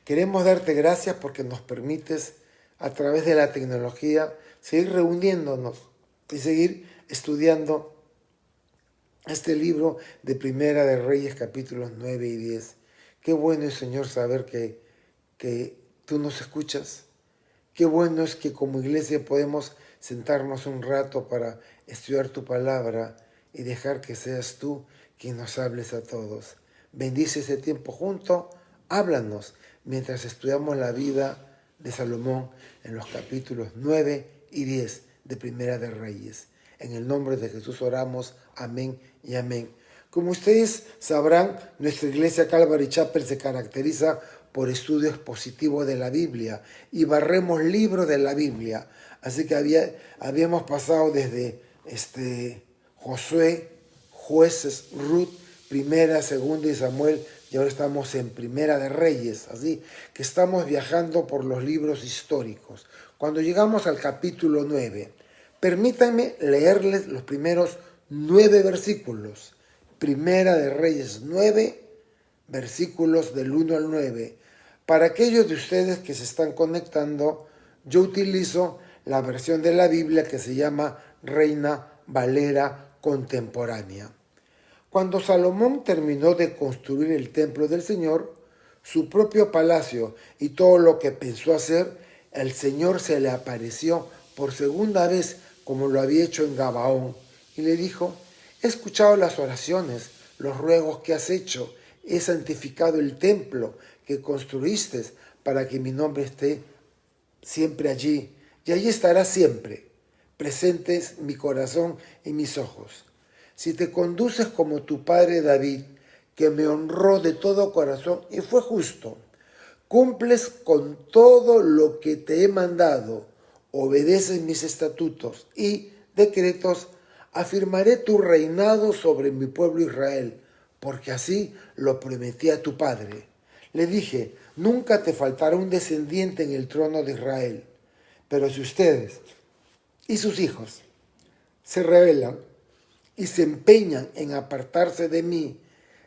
Queremos darte gracias porque nos permites, a través de la tecnología, seguir reuniéndonos y seguir estudiando este libro de Primera de Reyes, capítulos 9 y 10. Qué bueno es, Señor, saber que tú nos escuchas. Qué bueno es que como iglesia podemos sentarnos un rato para estudiar tu palabra y dejar que seas tú quien nos hables a todos. Bendice ese tiempo junto, háblanos mientras estudiamos la vida de Salomón en los capítulos 9 y 10 de Primera de Reyes. En el nombre de Jesús oramos, amén y amén. Como ustedes sabrán, nuestra iglesia Calvary Chapel se caracteriza por estudio expositivo de la Biblia y barremos libros de la Biblia. Así que habíamos pasado desde Josué, Jueces, Ruth, Primera, Segunda y Samuel, y ahora estamos en Primera de Reyes. Así que estamos viajando por los libros históricos. Cuando llegamos al capítulo 9, permítanme leerles los primeros 9 versículos. Primera de Reyes 9, versículos del 1 al 9. Para aquellos de ustedes que se están conectando, yo utilizo la versión de la Biblia que se llama Reina Valera Contemporánea. Cuando Salomón terminó de construir el templo del Señor, su propio palacio y todo lo que pensó hacer, el Señor se le apareció por segunda vez como lo había hecho en Gabaón y le dijo: he escuchado las oraciones, los ruegos que has hecho, he santificado el templo que construiste para que mi nombre esté siempre allí, y allí estará siempre, presentes mi corazón y mis ojos. Si te conduces como tu padre David, que me honró de todo corazón y fue justo, cumples con todo lo que te he mandado, obedeces mis estatutos y decretos, afirmaré tu reinado sobre mi pueblo Israel, porque así lo prometí a tu padre. Le dije: nunca te faltará un descendiente en el trono de Israel. Pero si ustedes y sus hijos se rebelan y se empeñan en apartarse de mí,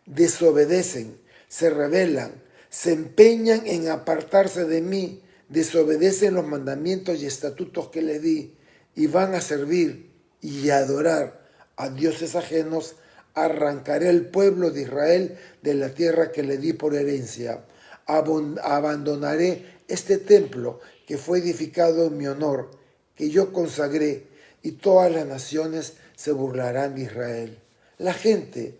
desobedecen, se rebelan, se empeñan en apartarse de mí, desobedecen los mandamientos y estatutos que les di y van a servir y adorar a dioses ajenos, arrancaré al pueblo de Israel de la tierra que le di por herencia. Abandonaré este templo que fue edificado en mi honor, que yo consagré, y todas las naciones se burlarán de Israel. La gente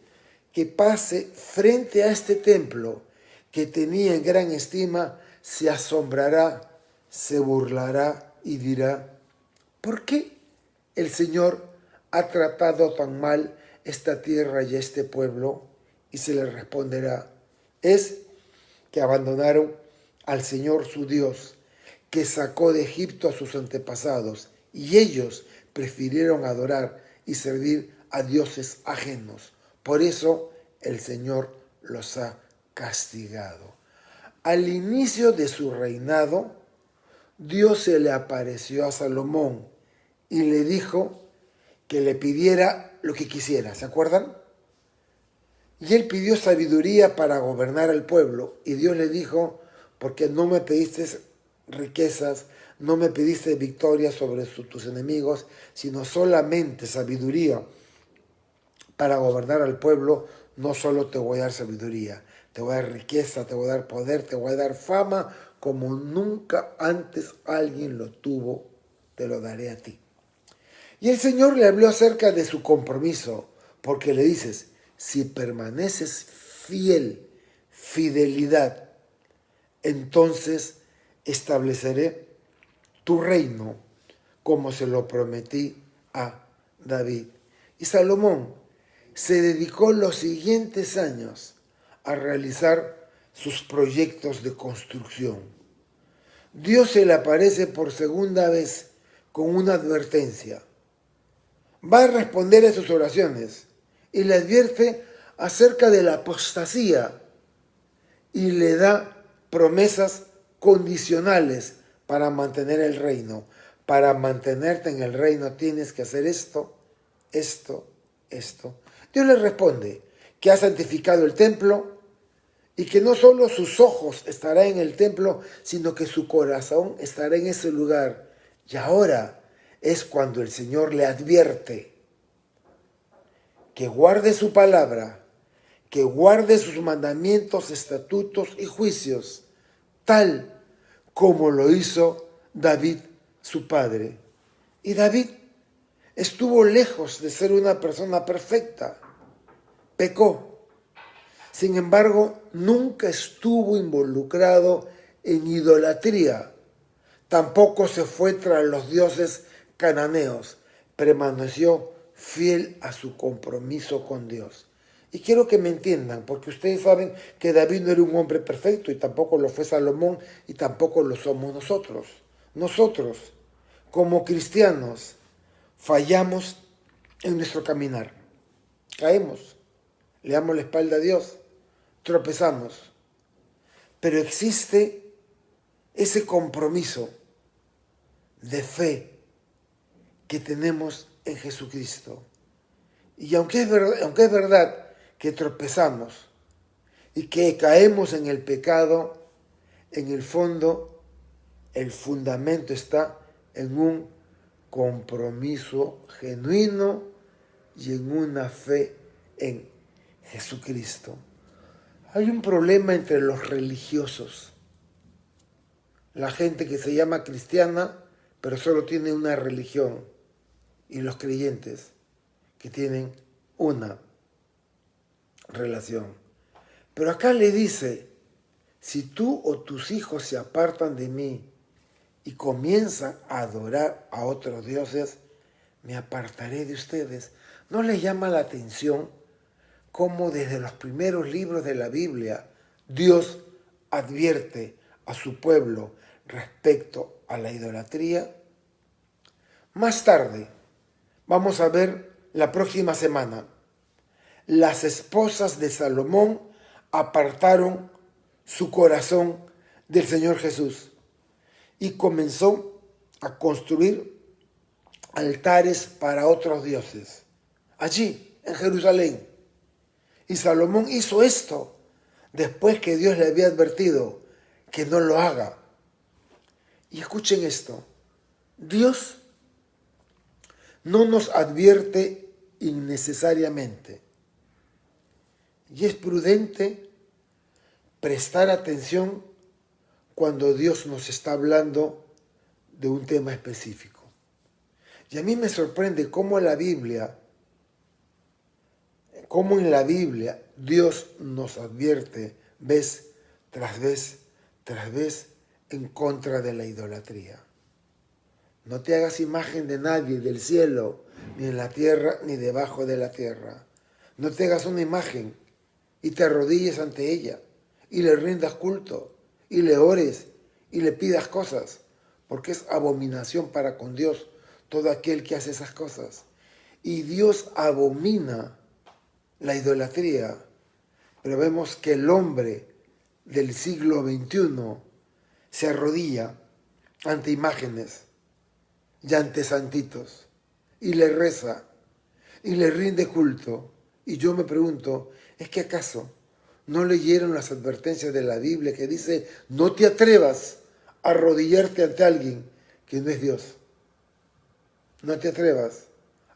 que pase frente a este templo que tenía en gran estima se asombrará, se burlará y dirá: ¿por qué el Señor ha tratado tan mal esta tierra y este pueblo? Y se le responderá: es que abandonaron al Señor su Dios, que sacó de Egipto a sus antepasados, y ellos prefirieron adorar y servir a dioses ajenos. Por eso el Señor los ha castigado. Al inicio de su reinado, Dios se le apareció a Salomón y le dijo que le pidiera lo que quisiera. ¿Se acuerdan? Y él pidió sabiduría para gobernar al pueblo. Y Dios le dijo: porque no me pediste riquezas, no me pediste victoria sobre tus enemigos, sino solamente sabiduría para gobernar al pueblo. No solo te voy a dar sabiduría, te voy a dar riqueza, te voy a dar poder, te voy a dar fama, como nunca antes alguien lo tuvo, te lo daré a ti. Y el Señor le habló acerca de su compromiso, porque le dices: si permaneces fidelidad, entonces estableceré tu reino como se lo prometí a David. Y Salomón se dedicó los siguientes años a realizar sus proyectos de construcción. Dios se le aparece por segunda vez con una advertencia. Va a responder a sus oraciones y le advierte acerca de la apostasía y le da promesas condicionales para mantener el reino. Para mantenerte en el reino tienes que hacer esto, esto, esto. Dios le responde que ha santificado el templo y que no solo sus ojos estarán en el templo, sino que su corazón estará en ese lugar. Y ahora es cuando el Señor le advierte que guarde su palabra, que guarde sus mandamientos, estatutos y juicios, tal como lo hizo David, su padre. Y David estuvo lejos de ser una persona perfecta, pecó. Sin embargo, nunca estuvo involucrado en idolatría. Tampoco se fue tras los dioses cananeos. Permaneció fiel a su compromiso con Dios. Y quiero que me entiendan, porque ustedes saben que David no era un hombre perfecto, y tampoco lo fue Salomón, y tampoco lo somos nosotros. Nosotros, como cristianos, fallamos en nuestro caminar. Caemos, le damos la espalda a Dios, tropezamos. Pero existe ese compromiso de fe que tenemos en Jesucristo. Y aunque es verdad que tropezamos y que caemos en el pecado, en el fondo, el fundamento está en un compromiso genuino y en una fe en Jesucristo. Hay un problema entre los religiosos, la gente que se llama cristiana, pero solo tiene una religión, y los creyentes que tienen una relación. Pero acá le dice, si tú o tus hijos se apartan de mí y comienzan a adorar a otros dioses, me apartaré de ustedes. ¿No les llama la atención cómo desde los primeros libros de la Biblia Dios advierte a su pueblo respecto a la idolatría? Más tarde, vamos a ver la próxima semana, las esposas de Salomón apartaron su corazón del Señor Jesús y comenzó a construir altares para otros dioses, allí en Jerusalén. Y Salomón hizo esto después que Dios le había advertido que no lo haga. Y escuchen esto, Dios no nos advierte innecesariamente. Y es prudente prestar atención cuando Dios nos está hablando de un tema específico. Y a mí me sorprende cómo en la Biblia Dios nos advierte vez tras vez tras vez en contra de la idolatría. No te hagas imagen de nadie, del cielo, ni en la tierra, ni debajo de la tierra. No te hagas una imagen y te arrodilles ante ella y le rindas culto y le ores y le pidas cosas, porque es abominación para con Dios todo aquel que hace esas cosas. Y Dios abomina la idolatría, pero vemos que el hombre del siglo XXI se arrodilla ante imágenes y ante santitos y le reza y le rinde culto. Y yo me pregunto, ¿es que acaso no leyeron las advertencias de la Biblia que dice no te atrevas a arrodillarte ante alguien que no es Dios? No te atrevas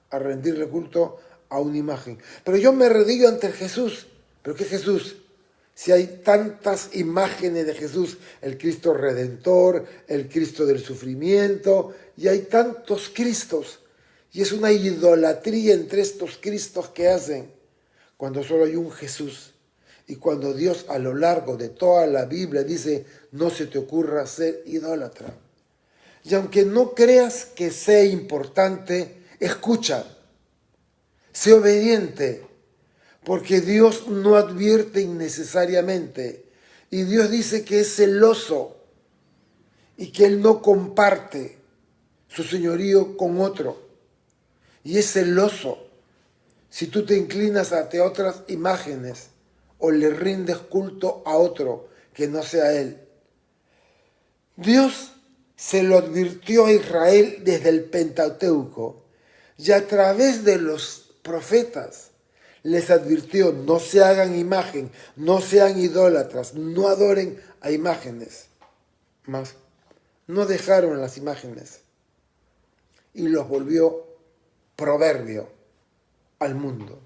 a rendirle culto a una imagen. Pero yo me arrodillo ante Jesús. ¿Pero qué Jesús? Si hay tantas imágenes de Jesús, el Cristo Redentor, el Cristo del sufrimiento, y hay tantos Cristos. Y es una idolatría entre estos Cristos que hacen, cuando solo hay un Jesús. Y cuando Dios a lo largo de toda la Biblia dice, no se te ocurra ser idólatra. Y aunque no creas que sea importante, escucha, sé obediente, porque Dios no advierte innecesariamente. Y Dios dice que es celoso y que Él no comparte su señorío con otro. Y es celoso si tú te inclinas ante otras imágenes o le rindes culto a otro que no sea Él. Dios se lo advirtió a Israel desde el Pentateuco y a través de los profetas les advirtió: no se hagan imagen, no sean idólatras, no adoren a imágenes. Mas no dejaron las imágenes y los volvió proverbio al mundo.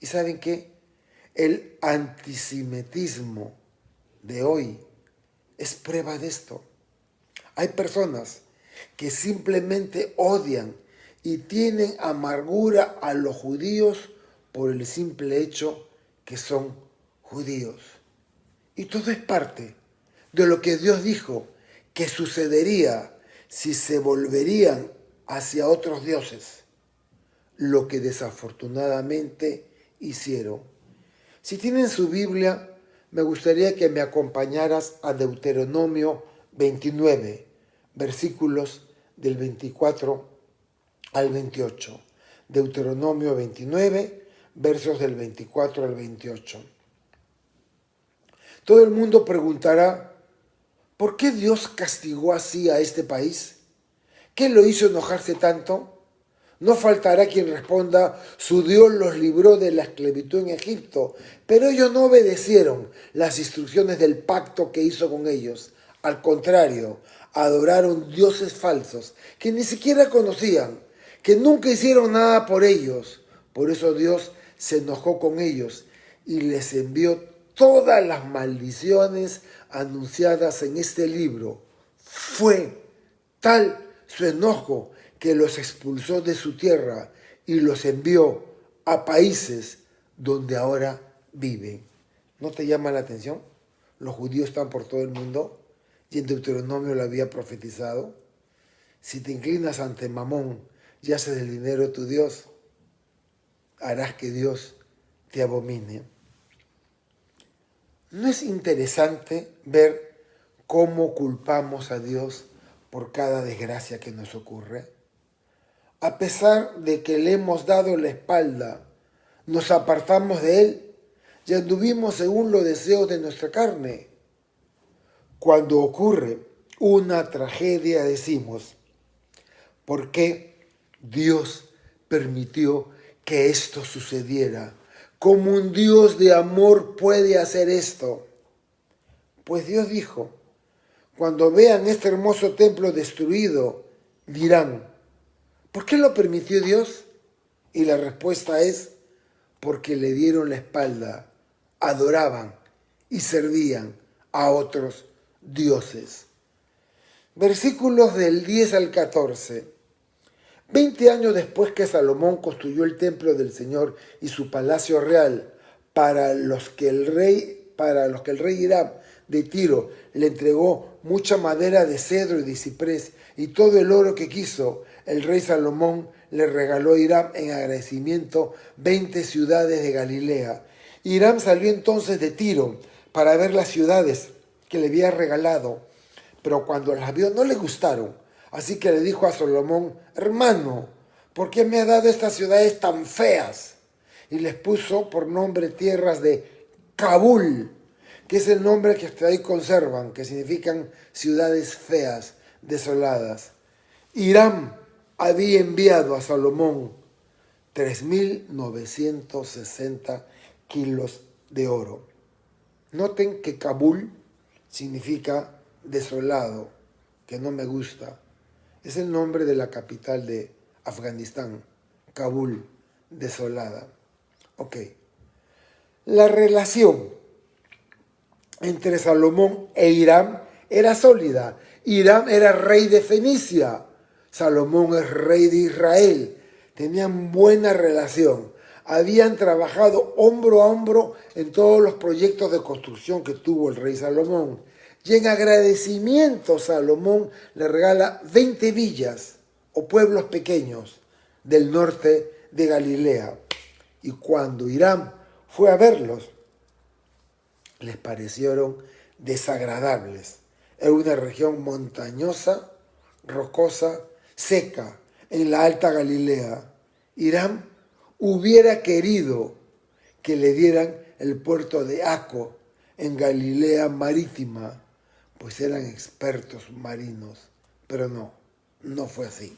¿Y saben qué? El antisemitismo de hoy es prueba de esto. Hay personas que simplemente odian y tienen amargura a los judíos por el simple hecho que son judíos. Y todo es parte de lo que Dios dijo que sucedería si se volverían hacia otros dioses, lo que desafortunadamente hicieron. Si tienen su Biblia, me gustaría que me acompañaras a Deuteronomio 29, versículos del 24 al 28. Deuteronomio 29, versos del 24 al 28. Todo el mundo preguntará: ¿por qué Dios castigó así a este país? ¿Qué lo hizo enojarse tanto? No faltará quien responda: su Dios los libró de la esclavitud en Egipto, pero ellos no obedecieron las instrucciones del pacto que hizo con ellos. Al contrario, adoraron dioses falsos que ni siquiera conocían, que nunca hicieron nada por ellos. Por eso Dios se enojó con ellos y les envió todas las maldiciones anunciadas en este libro. Fue tal su enojo que los expulsó de su tierra y los envió a países donde ahora viven. ¿No te llama la atención? Los judíos están por todo el mundo y en Deuteronomio lo había profetizado. Si te inclinas ante Mamón y haces del dinero tu Dios, harás que Dios te abomine. ¿No es interesante ver cómo culpamos a Dios por cada desgracia que nos ocurre? A pesar de que le hemos dado la espalda, nos apartamos de Él y anduvimos según los deseos de nuestra carne. Cuando ocurre una tragedia decimos: ¿por qué Dios permitió que esto sucediera? ¿Cómo un Dios de amor puede hacer esto? Pues Dios dijo: cuando vean este hermoso templo destruido, dirán: ¿por qué lo permitió Dios? Y la respuesta es: porque le dieron la espalda, adoraban y servían a otros dioses. Versículos del 10 al 14. 20 años después que Salomón construyó el templo del Señor y su palacio real, para los que el rey Hiram de Tiro le entregó mucha madera de cedro y de ciprés y todo el oro que quiso, el rey Salomón le regaló a Hiram en agradecimiento 20 ciudades de Galilea. Hiram salió entonces de Tiro para ver las ciudades que le había regalado, pero cuando las vio no le gustaron. Así que le dijo a Salomón: hermano, ¿por qué me has dado estas ciudades tan feas? Y les puso por nombre tierras de Kabul, que es el nombre que hasta ahí conservan, que significan ciudades feas, desoladas. Hiram había enviado a Salomón 3.960 kilos de oro. Noten que Kabul significa desolado, que no me gusta. Es el nombre de la capital de Afganistán, Kabul, desolada. Ok. La relación entre Salomón e Hiram era sólida. Hiram era rey de Fenicia, Salomón es rey de Israel. Tenían buena relación. Habían trabajado hombro a hombro en todos los proyectos de construcción que tuvo el rey Salomón. Y en agradecimiento Salomón le regala 20 villas o pueblos pequeños del norte de Galilea. Y cuando Hiram fue a verlos, les parecieron desagradables. Era una región montañosa, rocosa, seca, en la alta Galilea. Hiram hubiera querido que le dieran el puerto de Aco en Galilea marítima, pues eran expertos marinos, pero no fue así.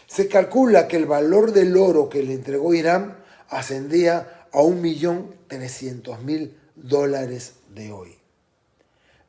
Se calcula que el valor del oro que le entregó Hiram ascendía a $1.300.000 de hoy.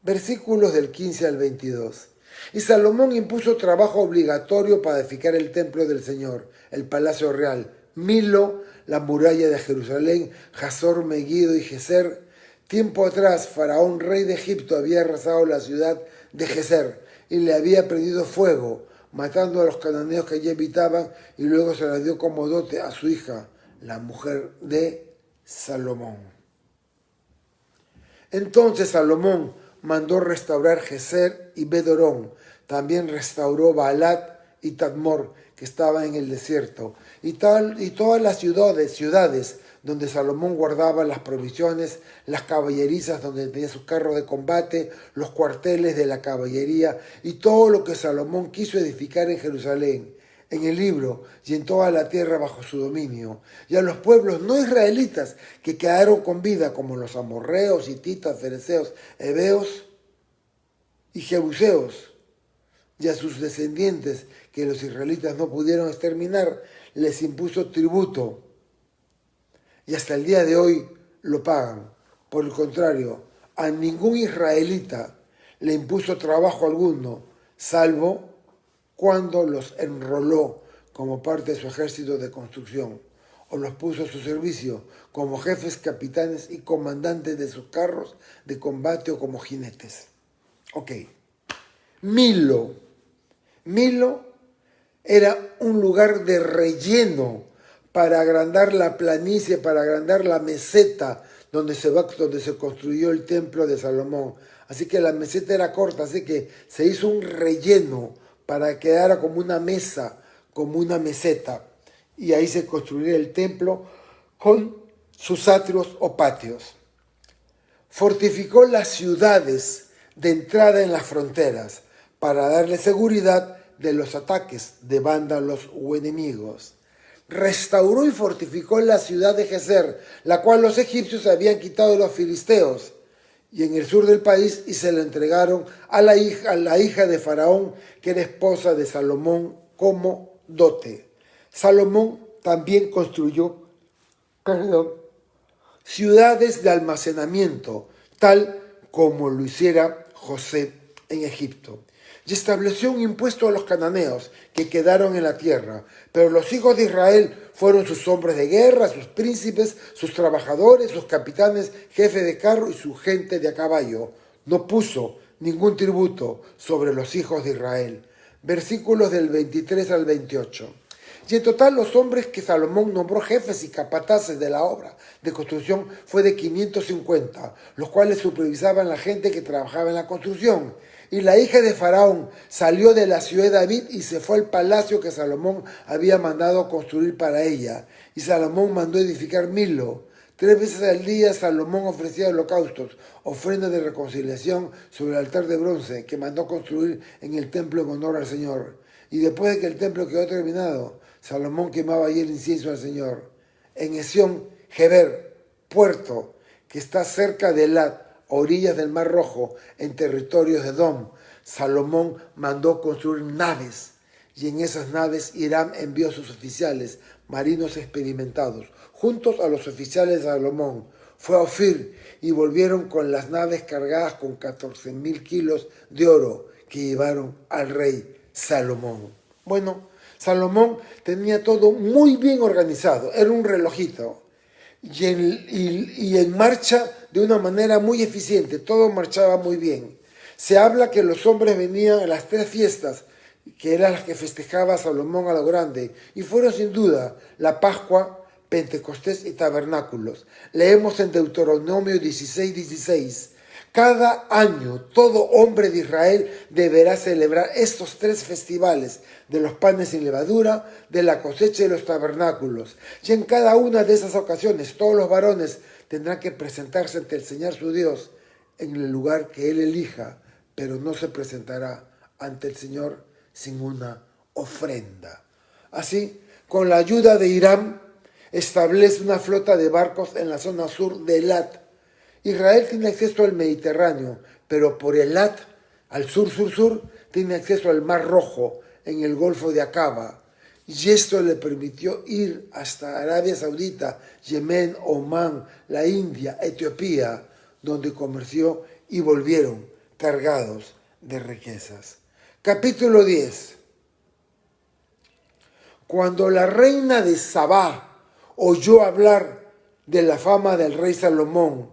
Versículos del 15 al 22. Y Salomón impuso trabajo obligatorio para edificar el templo del Señor, el palacio real, Milo, la muralla de Jerusalén, Hazor, Megiddo y Geser. Tiempo atrás, Faraón, rey de Egipto, había arrasado la ciudad de Geser y le había prendido fuego, matando a los cananeos que allí habitaban, y luego se la dio como dote a su hija, la mujer de Salomón. Entonces Salomón mandó restaurar Geser y Bedorón. También restauró Baalat y Tadmor, que estaba en el desierto, y todas las ciudades donde Salomón guardaba las provisiones, las caballerizas donde tenía sus carros de combate, los cuarteles de la caballería y todo lo que Salomón quiso edificar en Jerusalén, en el libro y en toda la tierra bajo su dominio, y a los pueblos no israelitas que quedaron con vida, como los amorreos, hititas, fereceos, heveos y jebuseos, y a sus descendientes que los israelitas no pudieron exterminar, les impuso tributo, y hasta el día de hoy lo pagan. Por el contrario, a ningún israelita le impuso trabajo alguno, salvo cuando los enroló como parte de su ejército de construcción, o los puso a su servicio como jefes, capitanes y comandantes de sus carros de combate o como jinetes. Ok. Milo era un lugar de relleno para agrandar la planicie, para agrandar la meseta donde se construyó el templo de Salomón. Así que la meseta era corta, así que se hizo un relleno para que quedara como una mesa, como una meseta. Y ahí se construyó el templo con sus atrios o patios. Fortificó las ciudades de entrada en las fronteras para darle seguridad de los ataques de vándalos o enemigos. Restauró y fortificó la ciudad de Geser, la cual los egipcios habían quitado de los filisteos, y en el sur del país, y se la entregaron a la hija de Faraón, que era esposa de Salomón, como dote. Salomón también construyó ciudades de almacenamiento, tal como lo hiciera José en Egipto. Y estableció un impuesto a los cananeos que quedaron en la tierra. Pero los hijos de Israel fueron sus hombres de guerra, sus príncipes, sus trabajadores, sus capitanes, jefes de carro y su gente de a caballo. No puso ningún tributo sobre los hijos de Israel. Versículos del 23 al 28. Y en total los hombres que Salomón nombró jefes y capataces de la obra de construcción fue de 550, los cuales supervisaban la gente que trabajaba en la construcción. Y la hija de Faraón salió de la ciudad de David y se fue al palacio que Salomón había mandado construir para ella. Y Salomón mandó edificar Milo. 3 veces al día Salomón ofrecía holocaustos, ofrendas de reconciliación sobre el altar de bronce que mandó construir en el templo en honor al Señor. Y después de que el templo quedó terminado, Salomón quemaba allí el incienso al Señor. En Esión Geber, puerto, que está cerca de Elat, a orillas del Mar Rojo, en territorios de Edom, Salomón mandó construir naves, y en esas naves Hiram envió a sus oficiales, marinos experimentados, juntos a los oficiales de Salomón. Fue a Ofir y volvieron con las naves cargadas con 14,000 kilos de oro que llevaron al rey Salomón. Bueno, Salomón tenía todo muy bien organizado, era un relojito. Y en marcha de una manera muy eficiente, todo marchaba muy bien. Se habla que los hombres venían a las 3 fiestas, que eran las que festejaba Salomón a lo grande, y fueron sin duda la Pascua, Pentecostés y Tabernáculos. Leemos en Deuteronomio 16:16. Cada año todo hombre de Israel deberá celebrar estos 3 festivales de los panes sin levadura, de la cosecha y los tabernáculos. Y en cada una de esas ocasiones todos los varones tendrán que presentarse ante el Señor su Dios en el lugar que Él elija, pero no se presentará ante el Señor sin una ofrenda. Así, con la ayuda de Hiram, establece una flota de barcos en la zona sur de Elat. Israel tiene acceso al Mediterráneo, pero por Elat, al sur, tiene acceso al Mar Rojo, en el Golfo de Acaba. y esto le permitió ir hasta Arabia Saudita, Yemen, Omán, la India, Etiopía, donde comerció y volvieron cargados de riquezas. Capítulo 10. Cuando la reina de Sabá oyó hablar de la fama del rey Salomón,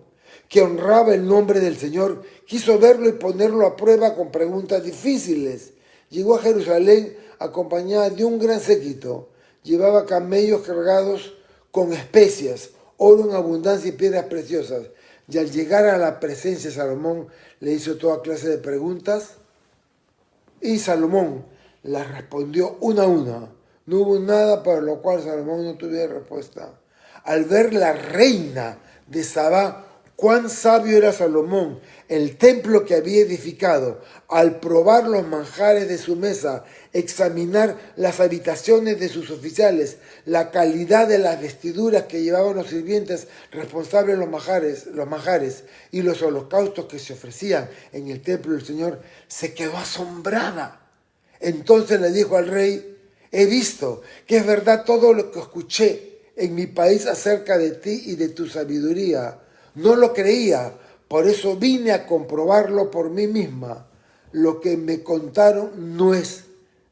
que honraba el nombre del Señor, quiso verlo y ponerlo a prueba con preguntas difíciles. Llegó a Jerusalén acompañada de un gran séquito. Llevaba camellos cargados con especias, oro en abundancia y piedras preciosas. Y al llegar a la presencia de Salomón, le hizo toda clase de preguntas. Y Salomón las respondió una a una. No hubo nada para lo cual Salomón no tuviera respuesta. Al ver la reina de Sabá cuán sabio era Salomón, el templo que había edificado, al probar los manjares de su mesa, examinar las habitaciones de sus oficiales, la calidad de las vestiduras que llevaban los sirvientes responsables de los manjares y los holocaustos que se ofrecían en el templo del Señor, se quedó asombrada. Entonces le dijo al rey: he visto que es verdad todo lo que escuché en mi país acerca de ti y de tu sabiduría. No lo creía, por eso vine a comprobarlo por mí misma. Lo que me contaron no es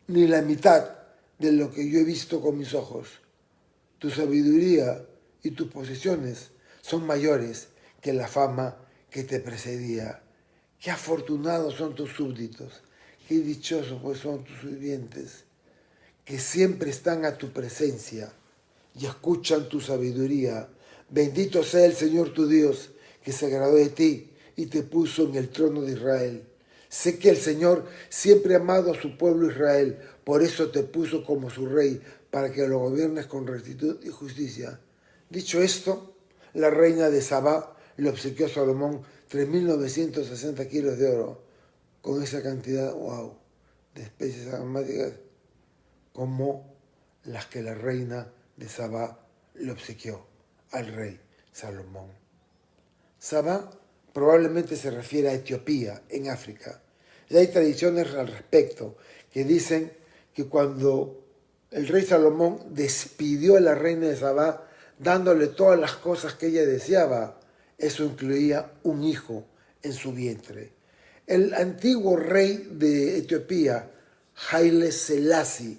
ni la mitad de lo que yo he visto con mis ojos. Tu sabiduría y tus posesiones son mayores que la fama que te precedía. Qué afortunados son tus súbditos, qué dichosos pues son tus sirvientes, que siempre están a tu presencia y escuchan tu sabiduría. Bendito sea el Señor tu Dios, que se agradó de ti y te puso en el trono de Israel. Sé que el Señor siempre ha amado a su pueblo Israel, por eso te puso como su rey, para que lo gobiernes con rectitud y justicia. Dicho esto, la reina de Sabá le obsequió a Salomón 3.960 kilos de oro. Con esa cantidad, de especies aromáticas, como las que la reina de Sabá le obsequió al rey Salomón. Sabá probablemente se refiere a Etiopía, en África. Y hay tradiciones al respecto que dicen que cuando el rey Salomón despidió a la reina de Sabá, dándole todas las cosas que ella deseaba, eso incluía un hijo en su vientre. El antiguo rey de Etiopía, Haile Selassie,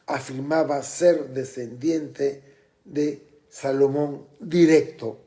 afirmaba ser descendiente de Salomón directo.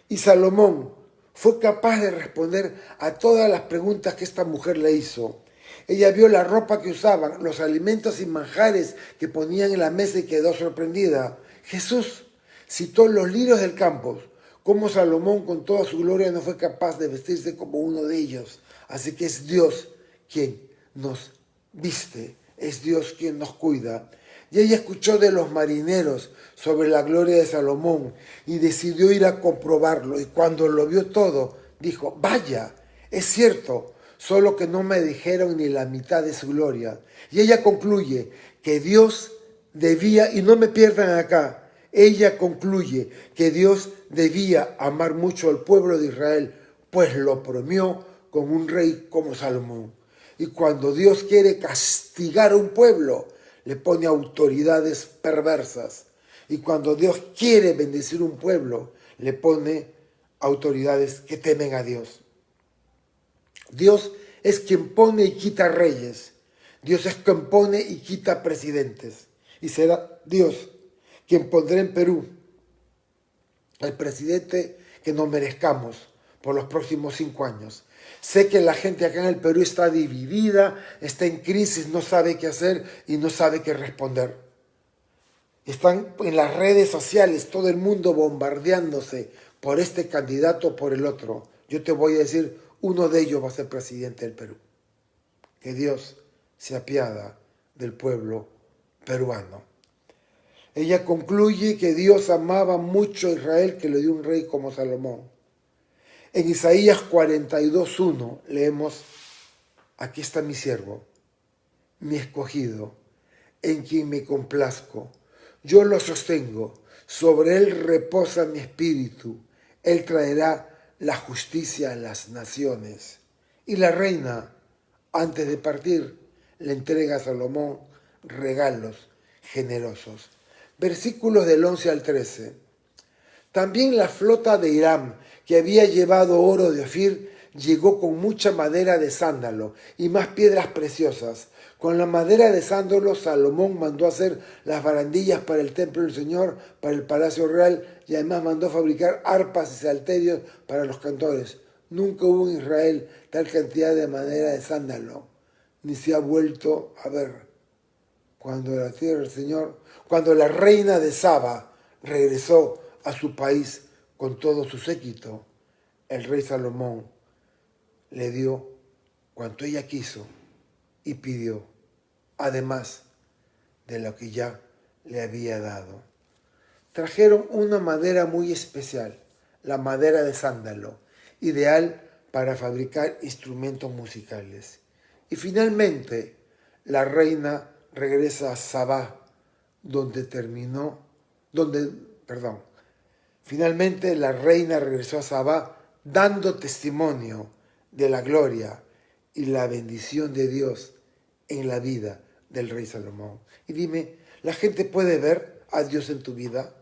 Y Salomón fue capaz de responder a todas las preguntas que esta mujer le hizo. Ella vio la ropa que usaban, los alimentos y manjares que ponían en la mesa y quedó sorprendida. Jesús citó los lirios del campo, como Salomón con toda su gloria no fue capaz de vestirse como uno de ellos. Así que es Dios quien nos viste, es Dios quien nos cuida. Y ella escuchó de los marineros sobre la gloria de Salomón y decidió ir a comprobarlo. Y cuando lo vio todo, dijo: vaya, es cierto, solo que no me dijeron ni la mitad de su gloria. Y ella concluye que Dios debía, y no me pierdan acá, ella concluye que Dios debía amar mucho al pueblo de Israel, pues lo premió con un rey como Salomón. Y cuando Dios quiere castigar a un pueblo, le pone autoridades perversas. Y cuando Dios quiere bendecir un pueblo, le pone autoridades que temen a Dios. Dios es quien pone y quita reyes. Dios es quien pone y quita presidentes. Y será Dios quien pondrá en Perú el presidente que nos merezcamos por los próximos 5 años. Sé que la gente acá en el Perú está dividida, está en crisis, no sabe qué hacer y no sabe qué responder. Están en las redes sociales, todo el mundo bombardeándose por este candidato o por el otro. Yo te voy a decir, uno de ellos va a ser presidente del Perú. Que Dios se apiada del pueblo peruano. Ella concluye que Dios amaba mucho a Israel, que le dio un rey como Salomón. En Isaías 42:1 leemos: aquí está mi siervo, mi escogido, en quien me complazco. Yo lo sostengo, sobre él reposa mi espíritu. Él traerá la justicia a las naciones. Y la reina, antes de partir, le entrega a Salomón regalos generosos. Versículos del 11 al 13. También la flota de Hiram, que había llevado oro de Ofir, llegó con mucha madera de sándalo y más piedras preciosas. Con la madera de sándalo, Salomón mandó hacer las barandillas para el templo del Señor, para el palacio real, y además mandó fabricar arpas y salterios para los cantores. Nunca hubo en Israel tal cantidad de madera de sándalo, ni se ha vuelto a ver. Cuando la tierra del Señor, cuando la reina de Saba regresó a su país con todo su séquito, el rey Salomón le dio cuanto ella quiso y pidió, además de lo que ya le había dado. Trajeron una madera muy especial, la madera de sándalo, ideal para fabricar instrumentos musicales. Y finalmente, la reina regresa a Sabá, Finalmente la reina regresó a Sabá dando testimonio de la gloria y la bendición de Dios en la vida del rey Salomón. Y dime, ¿la gente puede ver a Dios en tu vida?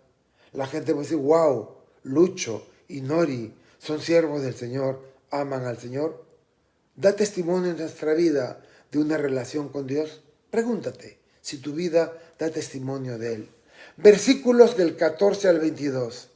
La gente puede decir, wow, Lucho y Nori son siervos del Señor, aman al Señor. ¿Da testimonio en nuestra vida de una relación con Dios? Pregúntate si tu vida da testimonio de Él. Versículos del 14 al 22.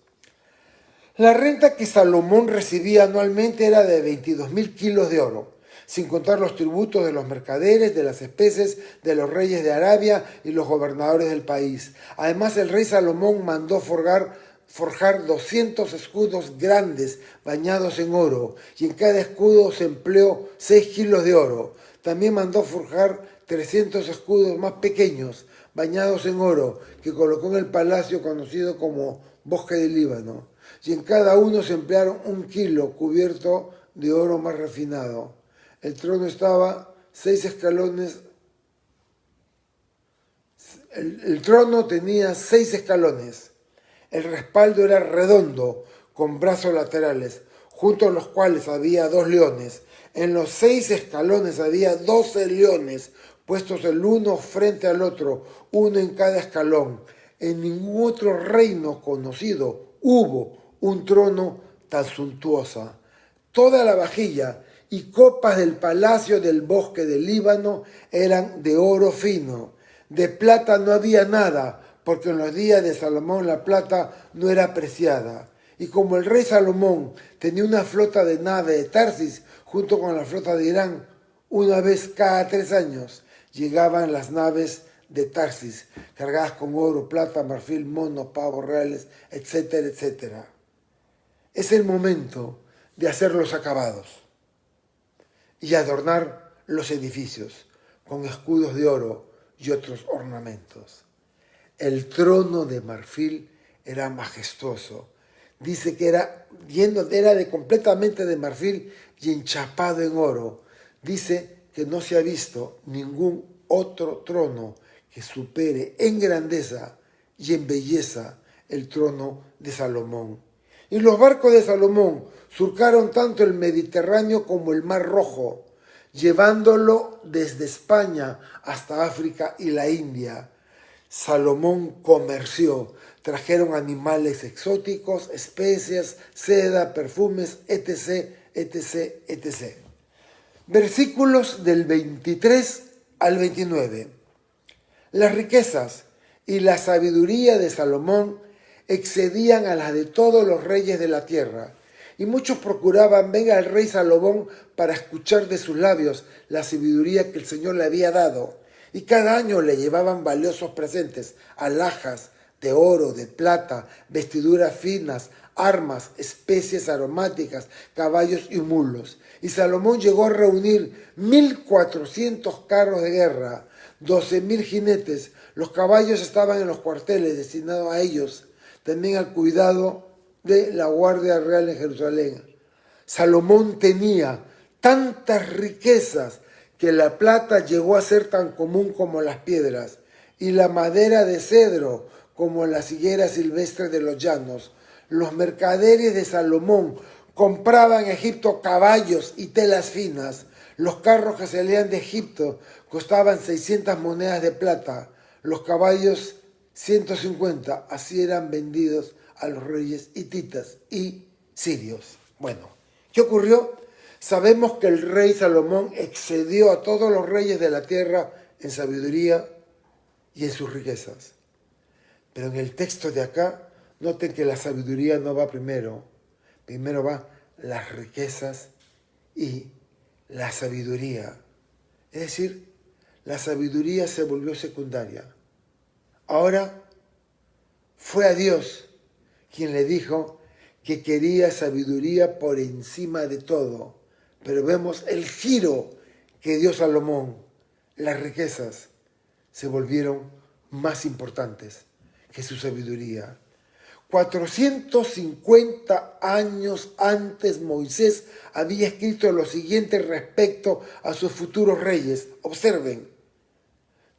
La renta que Salomón recibía anualmente era de 22.000 kilos de oro, sin contar los tributos de los mercaderes, de las especies, de los reyes de Arabia y los gobernadores del país. Además, el rey Salomón mandó forjar 200 escudos grandes bañados en oro, y en cada escudo se empleó 6 kilos de oro. También mandó forjar 300 escudos más pequeños, bañados en oro, que colocó en el palacio conocido como Bosque del Líbano. Y en cada uno se emplearon 1 kilo cubierto de oro más refinado. El trono estaba 6 escalones. El trono tenía 6 escalones. El respaldo era redondo, con brazos laterales, junto a los cuales había 2 leones. En los 6 escalones había 12 leones, puestos el uno frente al otro, uno en cada escalón. En ningún otro reino conocido hubo un trono tan suntuosa. Toda la vajilla y copas del palacio del Bosque del Líbano eran de oro fino. De plata no había nada, porque en los días de Salomón la plata no era apreciada. Y como el rey Salomón tenía una flota de naves de Tarsis junto con la flota de Irán, una vez cada 3 años llegaban las naves de Tarsis, cargadas con oro, plata, marfil, monos, pavos reales, etcétera, etcétera. Es el momento de hacer los acabados y adornar los edificios con escudos de oro y otros ornamentos. El trono de marfil era majestuoso. Dice que era completamente de marfil y enchapado en oro. Dice que no se ha visto ningún otro trono que supere en grandeza y en belleza el trono de Salomón. Y los barcos de Salomón surcaron tanto el Mediterráneo como el Mar Rojo, llevándolo desde España hasta África y la India. Salomón comerció, trajeron animales exóticos, especias, seda, perfumes, etc., etc., etc. Versículos del 23 al 29. Las riquezas y la sabiduría de Salomón excedían a las de todos los reyes de la tierra, y muchos procuraban ver al rey Salomón para escuchar de sus labios la sabiduría que el Señor le había dado, y cada año le llevaban valiosos presentes, alhajas de oro, de plata, vestiduras finas, armas, especies aromáticas, caballos y mulos. Y Salomón llegó a reunir 1.400 carros de guerra, 12.000 jinetes. Los caballos estaban en los cuarteles destinados a ellos, también al cuidado de la Guardia Real en Jerusalén. Salomón tenía tantas riquezas que la plata llegó a ser tan común como las piedras, y la madera de cedro como las higueras silvestres de los llanos. Los mercaderes de Salomón compraban en Egipto caballos y telas finas. Los carros que salían de Egipto costaban 600 monedas de plata. los caballos 150, así eran vendidos a los reyes hititas y sirios. Bueno, ¿qué ocurrió? Sabemos que el rey Salomón excedió a todos los reyes de la tierra en sabiduría y en sus riquezas. Pero en el texto de acá, noten que la sabiduría no va primero. Primero va las riquezas y la sabiduría. Es decir, la sabiduría se volvió secundaria. Ahora fue a Dios quien le dijo que quería sabiduría por encima de todo. Pero vemos el giro que dio Salomón. Las riquezas se volvieron más importantes que su sabiduría. 450 años antes Moisés había escrito lo siguiente respecto a sus futuros reyes. Observen,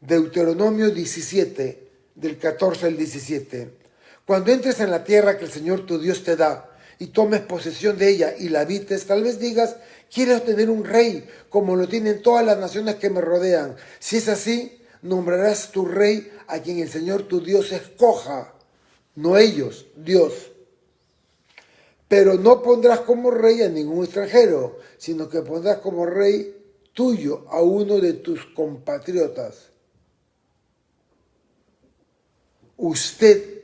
Deuteronomio 17, del 14 al 17. Cuando entres en la tierra que el Señor tu Dios te da y tomes posesión de ella y la habites, tal vez digas, quiero tener un rey como lo tienen todas las naciones que me rodean. Si es así, nombrarás tu rey a quien el Señor tu Dios escoja. No ellos, Dios. Pero no pondrás como rey a ningún extranjero, sino que pondrás como rey tuyo a uno de tus compatriotas. Usted,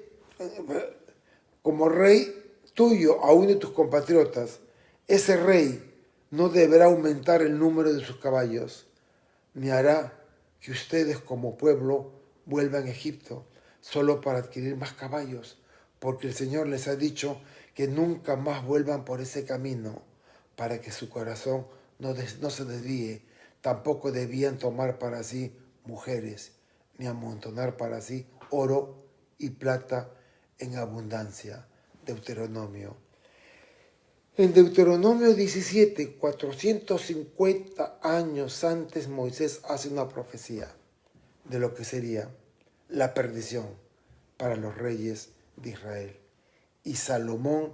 como rey tuyo a uno de tus compatriotas, ese rey no deberá aumentar el número de sus caballos, ni hará que ustedes como pueblo vuelvan a Egipto solo para adquirir más caballos, porque el Señor les ha dicho que nunca más vuelvan por ese camino, para que su corazón no se desvíe. Tampoco debían tomar para sí mujeres, ni amontonar para sí oro y plata en abundancia. Deuteronomio. En Deuteronomio 17, 450 años antes, Moisés hace una profecía de lo que sería la perdición para los reyes de Israel. Y Salomón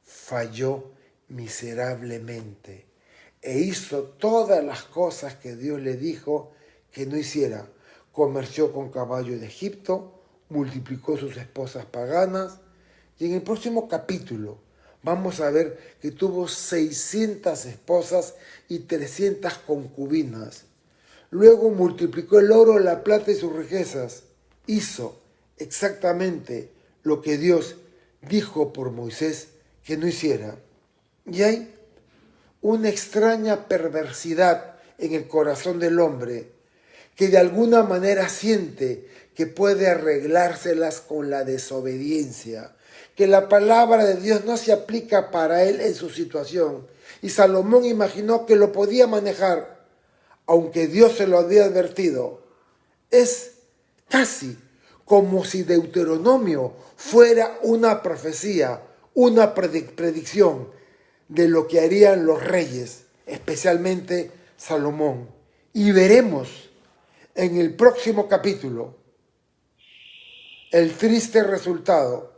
falló miserablemente e hizo todas las cosas que Dios le dijo que no hiciera. Comerció con caballo de Egipto, multiplicó sus esposas paganas, y en el próximo capítulo vamos a ver que tuvo 600 esposas y 300 concubinas. Luego multiplicó el oro, la plata y sus riquezas. Hizo exactamente lo que Dios dijo por Moisés que no hiciera. Y hay una extraña perversidad en el corazón del hombre que de alguna manera siente que puede arreglárselas con la desobediencia, que la palabra de Dios no se aplica para él en su situación. Y Salomón imaginó que lo podía manejar, aunque Dios se lo había advertido. Es casi como si Deuteronomio fuera una profecía, una predicción de lo que harían los reyes, especialmente Salomón. Y veremos en el próximo capítulo el triste resultado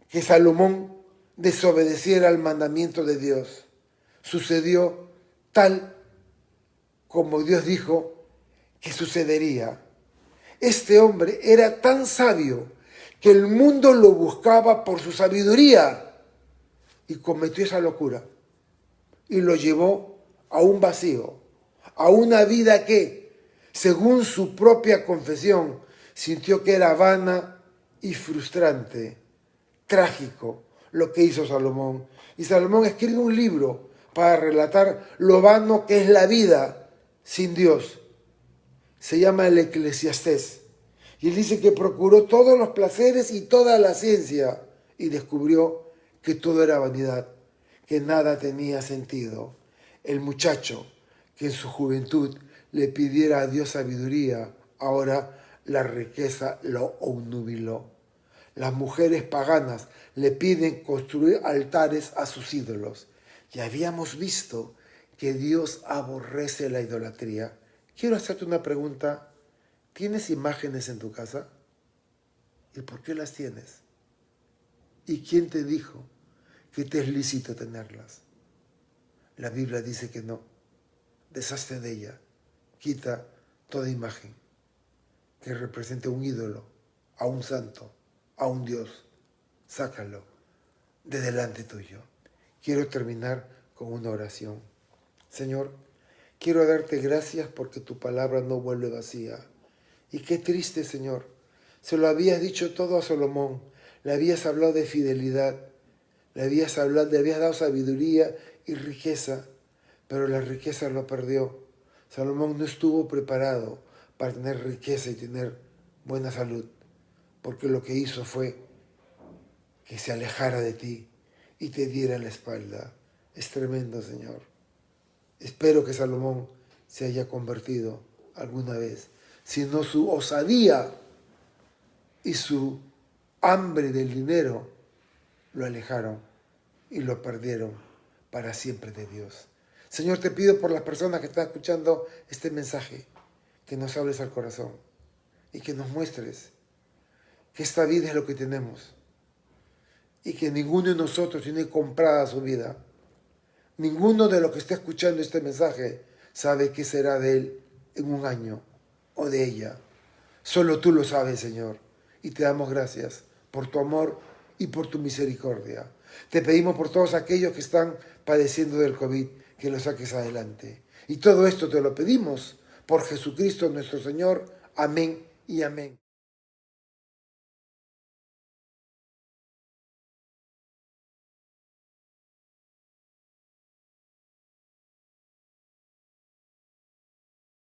que Salomón desobedeciera al mandamiento de Dios. Sucedió tal como Dios dijo que sucedería. Este hombre era tan sabio que el mundo lo buscaba por su sabiduría y cometió esa locura y lo llevó a un vacío, a una vida que, según su propia confesión, sintió que era vana y frustrante. Trágico lo que hizo Salomón. Y Salomón escribe un libro para relatar lo vano que es la vida sin Dios. Se llama el Eclesiastés. Y él dice que procuró todos los placeres y toda la ciencia y descubrió que todo era vanidad, que nada tenía sentido. El muchacho que en su juventud le pidiera a Dios sabiduría, ahora la riqueza lo obnubiló. Las mujeres paganas le piden construir altares a sus ídolos. Ya habíamos visto que Dios aborrece la idolatría. Quiero hacerte una pregunta. ¿Tienes imágenes en tu casa? ¿Y por qué las tienes? ¿Y quién te dijo que te es lícito tenerlas? La Biblia dice que no. Deshazte de ella. Quita toda imagen. que represente un ídolo, a un santo, a un Dios. Sácalo de delante tuyo. Quiero terminar con una oración. Señor, quiero darte gracias porque tu palabra no vuelve vacía. Y qué triste, Señor. Se lo habías dicho todo a Salomón. Le habías hablado de fidelidad. Le habías dado sabiduría y riqueza. Pero la riqueza lo perdió. Salomón no estuvo preparado para tener riqueza y tener buena salud. Porque lo que hizo fue que se alejara de ti y te diera la espalda. Es tremendo, Señor. Espero que Salomón se haya convertido alguna vez, sino su osadía y su hambre del dinero lo alejaron y lo perdieron para siempre de Dios. Señor, te pido por las personas que están escuchando este mensaje, que nos hables al corazón y que nos muestres que esta vida es lo que tenemos y que ninguno de nosotros tiene comprada su vida. Ninguno de los que está escuchando este mensaje sabe qué será de él en un año o de ella. Solo tú lo sabes, Señor, y te damos gracias por tu amor y por tu misericordia. Te pedimos por todos aquellos que están padeciendo del COVID, que lo saques adelante. Y todo esto te lo pedimos por Jesucristo nuestro Señor. Amén y amén.